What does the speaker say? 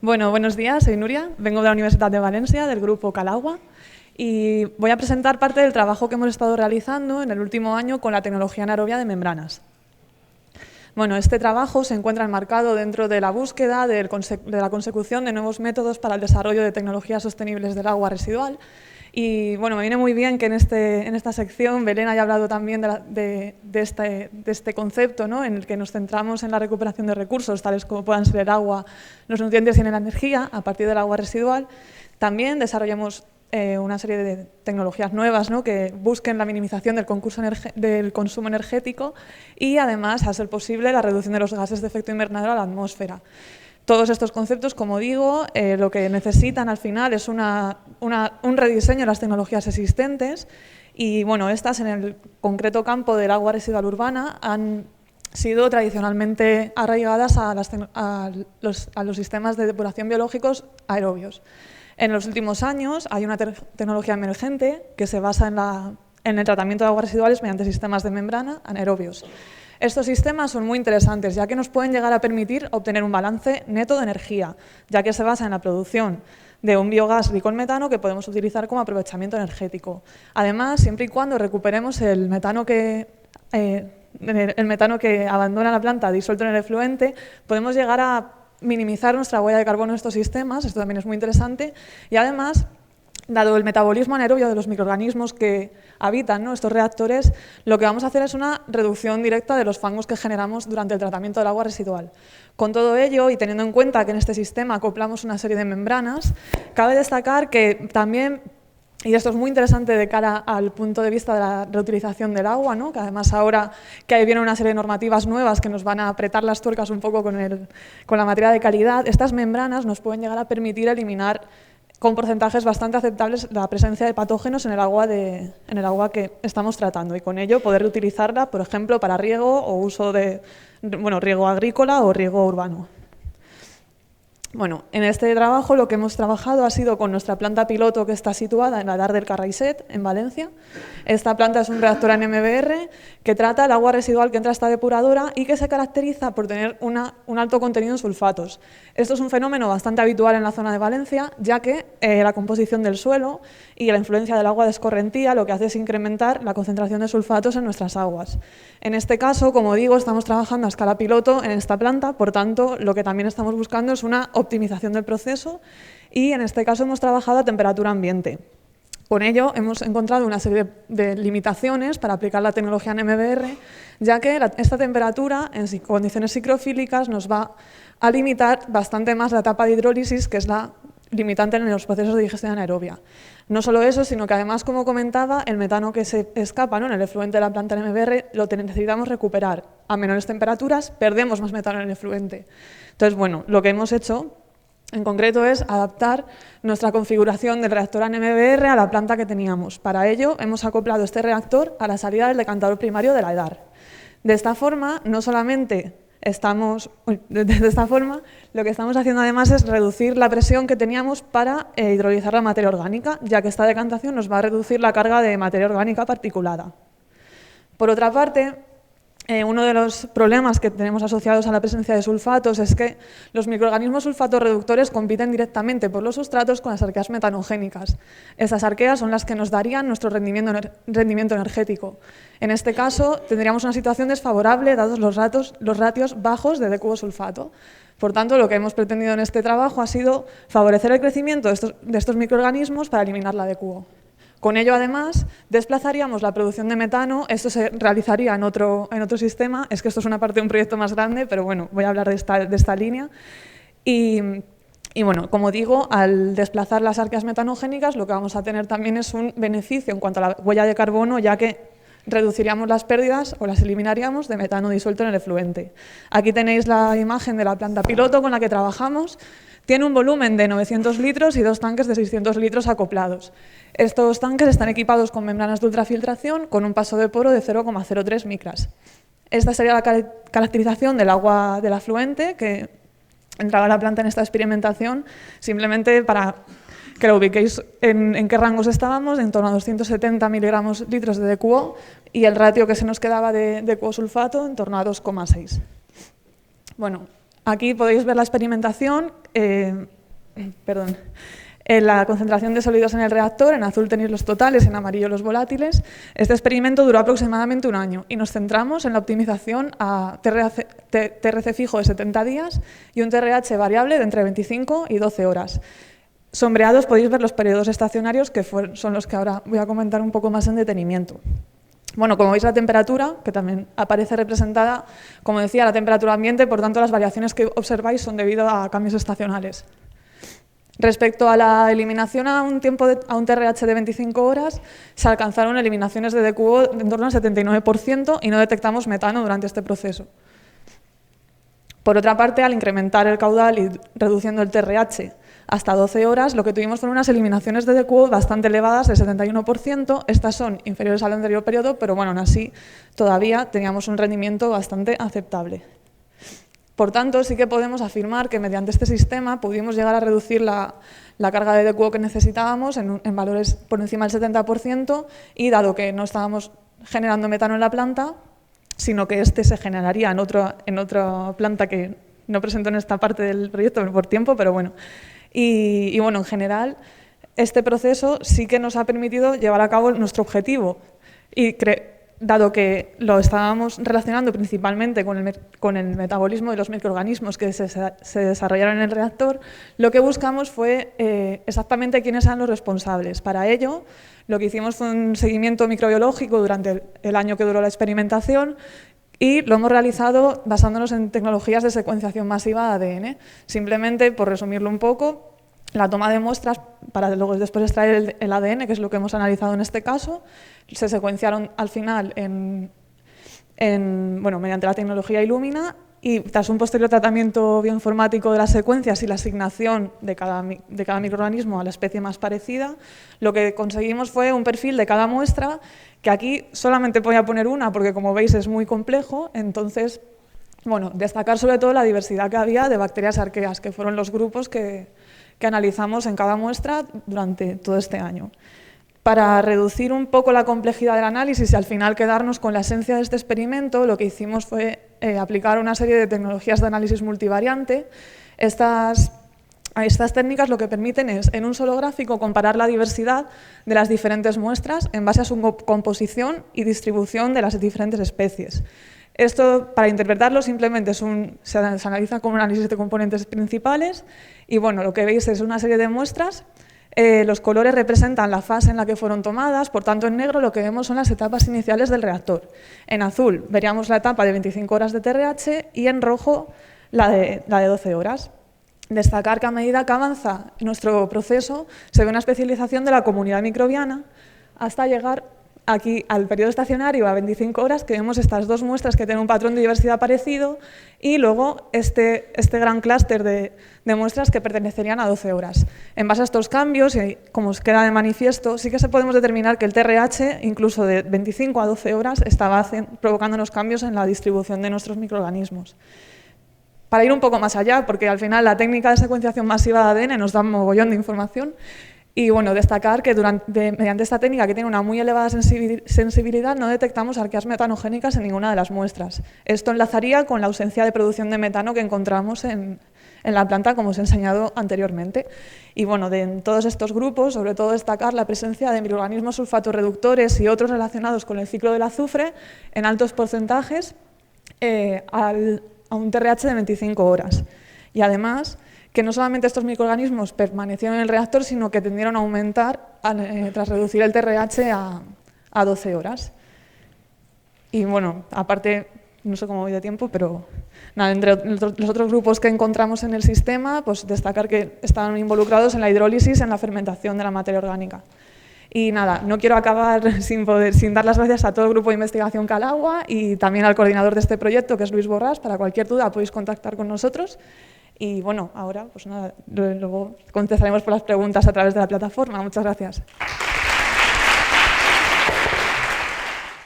Bueno, buenos días, soy Nuria, vengo de la Universidad de Valencia, del grupo Calagua, y voy a presentar parte del trabajo que hemos estado realizando en el último año con la tecnología anaerobia de membranas. Bueno, este trabajo se encuentra enmarcado dentro de la búsqueda de la consecución de nuevos métodos para el desarrollo de tecnologías sostenibles del agua residual. Y bueno, me viene muy bien que en esta sección Belén haya hablado también de este concepto, ¿no?, en el que nos centramos en la recuperación de recursos, tales como puedan ser el agua, los nutrientes y la energía, a partir del agua residual. También desarrollamos una serie de tecnologías nuevas, ¿no?, que busquen la minimización del consumo energético y, además, a ser posible, la reducción de los gases de efecto invernadero a la atmósfera. Todos estos conceptos, como digo, lo que necesitan al final es un rediseño de las tecnologías existentes y, bueno, estas en el concreto campo del agua residual urbana han sido tradicionalmente arraigadas a los sistemas de depuración biológicos aerobios. En los últimos años hay una tecnología emergente que se basa en el tratamiento de aguas residuales mediante sistemas de membrana anaerobios. Estos sistemas son muy interesantes, ya que nos pueden llegar a permitir obtener un balance neto de energía, ya que se basa en la producción de un biogás rico en metano que podemos utilizar como aprovechamiento energético. Además, siempre y cuando recuperemos el metano que abandona la planta disuelto en el efluente, podemos llegar a minimizar nuestra huella de carbono en estos sistemas. Esto también es muy interesante, y además, dado el metabolismo anaerobio de los microorganismos que habitan, ¿no?, estos reactores, lo que vamos a hacer es una reducción directa de los fangos que generamos durante el tratamiento del agua residual. Con todo ello, y teniendo en cuenta que en este sistema acoplamos una serie de membranas, cabe destacar que también, y esto es muy interesante de cara al punto de vista de la reutilización del agua, ¿no?, que además ahora que ahí viene una serie de normativas nuevas que nos van a apretar las tuercas un poco con la materia de calidad, estas membranas nos pueden llegar a permitir eliminar con porcentajes bastante aceptables la presencia de patógenos en el agua que estamos tratando, y con ello poder reutilizarla, por ejemplo, para riego o uso de riego agrícola o riego urbano. Bueno, en este trabajo lo que hemos trabajado ha sido con nuestra planta piloto, que está situada en la DAR del Carraiset, en Valencia. Esta planta es un reactor NMBR que trata el agua residual que entra a esta depuradora y que se caracteriza por tener un alto contenido en sulfatos. Esto es un fenómeno bastante habitual en la zona de Valencia, ya que la composición del suelo y la influencia del agua de escorrentía lo que hace es incrementar la concentración de sulfatos en nuestras aguas. En este caso, como digo, estamos trabajando a escala piloto en esta planta, por tanto, lo que también estamos buscando es una optimización del proceso, y en este caso hemos trabajado a temperatura ambiente. Con ello hemos encontrado una serie de limitaciones para aplicar la tecnología NMBR, ya que esta temperatura en condiciones psicrofílicas nos va a limitar bastante más la etapa de hidrólisis, que es la limitante en los procesos de digestión anaerobia. No solo eso, sino que además, como comentaba, el metano que se escapa, ¿no?, en el efluente de la planta NMBR lo necesitamos recuperar. A menores temperaturas perdemos más metano en el efluente. Entonces, bueno, lo que hemos hecho en concreto es adaptar nuestra configuración del reactor NMBR a la planta que teníamos. Para ello hemos acoplado este reactor a la salida del decantador primario de la EDAR. De esta forma, lo que estamos haciendo además es reducir la presión que teníamos para hidrolizar la materia orgánica, ya que esta decantación nos va a reducir la carga de materia orgánica particulada. Por otra parte, uno de los problemas que tenemos asociados a la presencia de sulfatos es que los microorganismos sulfatorreductores compiten directamente por los sustratos con las arqueas metanogénicas. Estas arqueas son las que nos darían nuestro rendimiento energético. En este caso, tendríamos una situación desfavorable dados los ratios bajos de D-cubo-sulfato. Por tanto, lo que hemos pretendido en este trabajo ha sido favorecer el crecimiento de estos microorganismos para eliminar la D-cubo. Con ello, además, desplazaríamos la producción de metano. Esto se realizaría en otro sistema. Es que esto es una parte de un proyecto más grande, pero bueno, voy a hablar de esta línea. Y bueno, como digo, al desplazar las arqueas metanogénicas, lo que vamos a tener también es un beneficio en cuanto a la huella de carbono, ya que reduciríamos las pérdidas o las eliminaríamos de metano disuelto en el efluente. Aquí tenéis la imagen de la planta piloto con la que trabajamos. Tiene un volumen de 900 litros y 2 tanques de 600 litros acoplados. Estos tanques están equipados con membranas de ultrafiltración con un paso de poro de 0,03 micras. Esta sería la caracterización del agua del afluente que entraba a la planta en esta experimentación, simplemente para que lo ubiquéis en qué rangos estábamos, en torno a 270 miligramos litros de DQO, y el ratio que se nos quedaba de DQO sulfato en torno a 2,6. Bueno, Aquí podéis ver la experimentación, la concentración de sólidos en el reactor, en azul tenéis los totales, en amarillo los volátiles. Este experimento duró aproximadamente un año y nos centramos en la optimización a TRC fijo de 70 días y un TRH variable de entre 25 y 12 horas. Sombreados podéis ver los periodos estacionarios, que son los que ahora voy a comentar un poco más en detenimiento. Bueno, como veis, la temperatura, que también aparece representada, como decía, la temperatura ambiente, por tanto las variaciones que observáis son debido a cambios estacionales. Respecto a la eliminación a un TRH de 25 horas, se alcanzaron eliminaciones de DQO de en torno al 79% y no detectamos metano durante este proceso. Por otra parte, al incrementar el caudal y reduciendo el TRH hasta 12 horas, lo que tuvimos fueron unas eliminaciones de DQO bastante elevadas, del 71%. Estas son inferiores al anterior periodo, pero bueno, aún así todavía teníamos un rendimiento bastante aceptable. Por tanto, sí que podemos afirmar que mediante este sistema pudimos llegar a reducir la carga de DQO que necesitábamos en valores por encima del 70% y dado que no estábamos generando metano en la planta, sino que este se generaría en otra planta que no presento en esta parte del proyecto por tiempo, pero bueno. Y bueno, en general, este proceso sí que nos ha permitido llevar a cabo nuestro objetivo y dado que lo estábamos relacionando principalmente con el metabolismo de los microorganismos que se desarrollaron en el reactor, lo que buscamos fue exactamente quiénes eran los responsables. Para ello, lo que hicimos fue un seguimiento microbiológico durante el año que duró la experimentación y lo hemos realizado basándonos en tecnologías de secuenciación masiva de ADN. Simplemente, por resumirlo un poco, la toma de muestras para luego después extraer el ADN, que es lo que hemos analizado en este caso, se secuenciaron al final mediante la tecnología Illumina y tras un posterior tratamiento bioinformático de las secuencias y la asignación de cada microorganismo a la especie más parecida, lo que conseguimos fue un perfil de cada muestra, que aquí solamente voy a poner una porque como veis es muy complejo, entonces, bueno, destacar sobre todo la diversidad que había de bacterias arqueas, que fueron los grupos que analizamos en cada muestra durante todo este año. Para reducir un poco la complejidad del análisis y al final quedarnos con la esencia de este experimento, lo que hicimos fue aplicar una serie de tecnologías de análisis multivariante. Estas técnicas lo que permiten es, en un solo gráfico, comparar la diversidad de las diferentes muestras en base a su composición y distribución de las diferentes especies. Esto, para interpretarlo, simplemente se analiza como un análisis de componentes principales y bueno, lo que veis es una serie de muestras. Los colores representan la fase en la que fueron tomadas, por tanto en negro lo que vemos son las etapas iniciales del reactor. En azul veríamos la etapa de 25 horas de TRH y en rojo la de 12 horas. Destacar que a medida que avanza nuestro proceso se ve una especialización de la comunidad microbiana hasta llegar aquí al periodo estacionario a 25 horas, que vemos estas dos muestras que tienen un patrón de diversidad parecido y luego este gran clúster de muestras que pertenecerían a 12 horas. En base a estos cambios, y como os queda de manifiesto, sí que podemos determinar que el TRH, incluso de 25 a 12 horas, estaba provocando unos cambios en la distribución de nuestros microorganismos. Para ir un poco más allá, porque al final la técnica de secuenciación masiva de ADN nos da un mogollón de información, y bueno, destacar que mediante esta técnica, que tiene una muy elevada sensibilidad, no detectamos arqueas metanogénicas en ninguna de las muestras. Esto enlazaría con la ausencia de producción de metano que encontramos en la planta, como os he enseñado anteriormente. Y bueno, en todos estos grupos, sobre todo destacar la presencia de microorganismos sulfatorreductores y otros relacionados con el ciclo del azufre en altos porcentajes a un TRH de 25 horas. Y además, que no solamente estos microorganismos permanecieron en el reactor, sino que tendieron a aumentar tras reducir el TRH a 12 horas. Y bueno, aparte, no sé cómo voy de tiempo, pero nada, entre los otros grupos que encontramos en el sistema, pues destacar que estaban involucrados en la hidrólisis, en la fermentación de la materia orgánica. Y nada, no quiero acabar sin dar las gracias a todo el grupo de investigación Calagua y también al coordinador de este proyecto, que es Luis Borrás. Para cualquier duda podéis contactar con nosotros. Y bueno, ahora pues nada, luego contestaremos por las preguntas a través de la plataforma. Muchas gracias.